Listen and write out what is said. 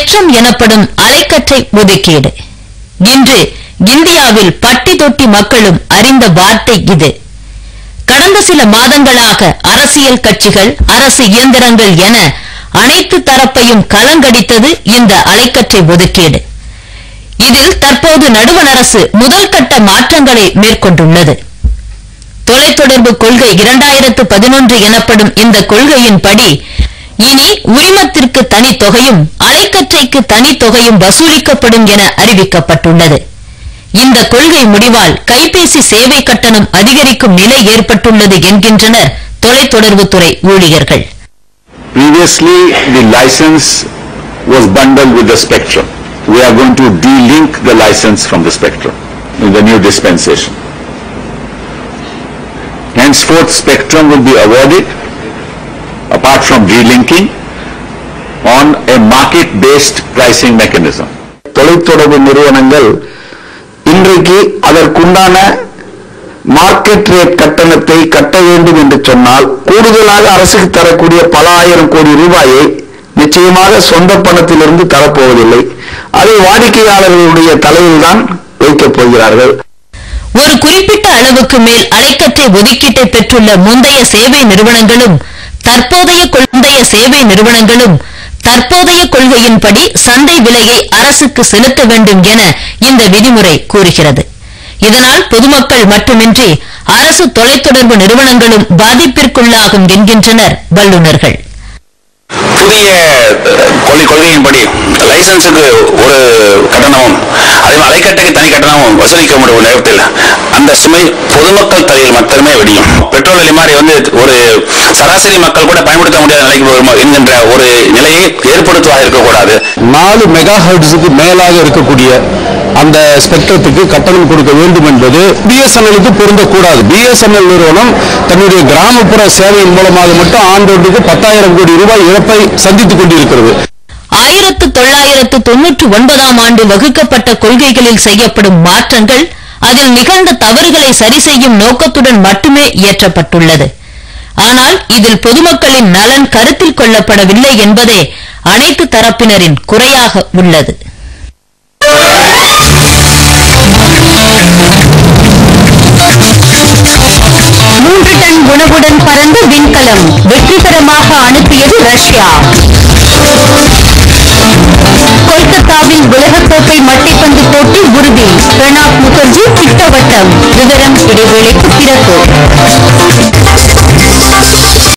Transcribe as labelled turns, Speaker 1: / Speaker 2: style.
Speaker 1: Spectrum எனப்படும் அலைக்கற்றை ஒதுக்கீடு. இன்று இந்தியாவில் பட்டி தொட்டி மக்களும் அறிந்த வார்த்தை இது. கடந்த சில மாதங்களாக அரசியல் கட்சிகள், அரசு இயந்திரங்கள் என அனைத்து தரப்பையும் கலங்கடித்தது இந்த அலைக்கற்றை ஒதுக்கீடு. இதில் தற்போது நடுவண் அரசு முதல் கட்ட மாற்றங்களை மேற்கொண்டுள்ளது. தொலைத்தொடர்பு கொள்கை 2011 எனப்படும் இந்த கொள்கையின்படி இனி உரிமத்திற்கு தனி தொகையும் அலைக்கற்றைக்கு தனி தொகையும் வசூலிக்கப்படும் என அறிவிக்கப்பட்டுள்ளது. இந்த கொள்கை முடிவால் கைபேசி சேவை கட்டணம் அதிகரிக்கும் நிலை ஏற்பட்டுள்ளது என்கின்றனர் தொலைத்தொடர்புத்துறை ஊழியர்கள்.
Speaker 2: Previously, the license was bundled with the spectrum. We are going to de-link the license from the spectrum in the new dispensation. Henceforth, spectrum will be awarded, apart from de-linking, on a market-based pricing mechanism.
Speaker 3: தொலைத்தொடர்பு நிறுவனங்கள் இன்றைக்கு அதற்குண்டான market rate கட்டணத்தை கட்ட வேண்டும் என்று சொன்னால் கூடுதலாக அரசுக்கு தரக்கூடிய பல ஆயிரம் கோடி ரூபாயை நிச்சயமாக சொந்த பணத்திலிருந்து தரப்போவதில்லை. அதை வாடிக்கையாளர்களுடைய தலையில் தான் வைக்கப் போகிறார்கள்.
Speaker 1: ஒரு குறிப்பிட்ட அளவுக்கு மேல் அலைக்கற்றை ஒதுக்கீட்டை பெற்றுள்ள முந்தைய சேவை நிறுவனங்களும் தற்போதைய கொள்கையின்படி சந்தை விலையை அரசுக்கு செலுத்த வேண்டும் என இந்த விதிமுறை கூறுகிறது. இதனால் பொதுமக்கள் மட்டுமின்றி அரசு தொலைத்தொடர்பு நிறுவனங்களும் பாதிப்பிற்குள்ளாகும் என்கின்றனர் வல்லுநர்கள்.
Speaker 4: புதிய கொள்கையின்படி லைசன்ஸுக்கு ஒரு கட்டணமும் அதே அலைக்கட்டைக்கு தனி கட்டணமும் வசூலிக்க முடியும் நேரத்தில் அந்த சுமை பொதுமக்கள் தலையில் மட்டுமே வெடியும். பெட்ரோல் விலை மாதிரி ஒரு சராசரி மக்கள் கூட பயன்படுத்த முடியாத நிலைக்கு என்கின்ற ஒரு நிலையை ஏற்படுத்துவதாக இருக்கக்கூடாது.
Speaker 3: 4 மெகா ஹெர்ட்ஸுக்கு மேலாக இருக்கக்கூடிய அந்த ஸ்பெக்ட்ரத்துக்கு கட்டணம் கொடுக்க வேண்டும் என்பது பிஎஸ்என்எலுக்கு பொருந்தக்கூடாது. பிஎஸ்என்எல் நிறுவனம் தன்னுடைய கிராமப்புற சேவையின் மூலமாக மட்டும் ஆண்டொன்றுக்கு 10,000 கோடி ரூபாய் இழப்பை சந்தித்துக் கொண்டிருக்கிறது.
Speaker 1: 1999ஆம் ஆண்டு வகுக்கப்பட்ட கொள்கைகளில் செய்யப்படும் மாற்றங்கள் அதில் நிகழ்ந்த தவறுகளை சரி செய்யும் நோக்கத்துடன் மட்டுமே இயற்றப்பட்டுள்ளது. ஆனால் இதில் பொதுமக்களின் நலன் கருத்தில் கொள்ளப்படவில்லை என்பதே அனைத்து தரப்பினரின் குறையாக உள்ளது. 3 டன் உணவுடன் பறந்த விண்கலம் வெற்றிகரமாக அனுப்பியது ரஷ்யா. கொல்கத்தாவில் உலகக்கோப்பை மட்டைப்பந்து போட்டி உறுதி. பிரணாப் முகர்ஜி திட்டவட்டம். விவரம் இடைவேளைக்கு பிறகு.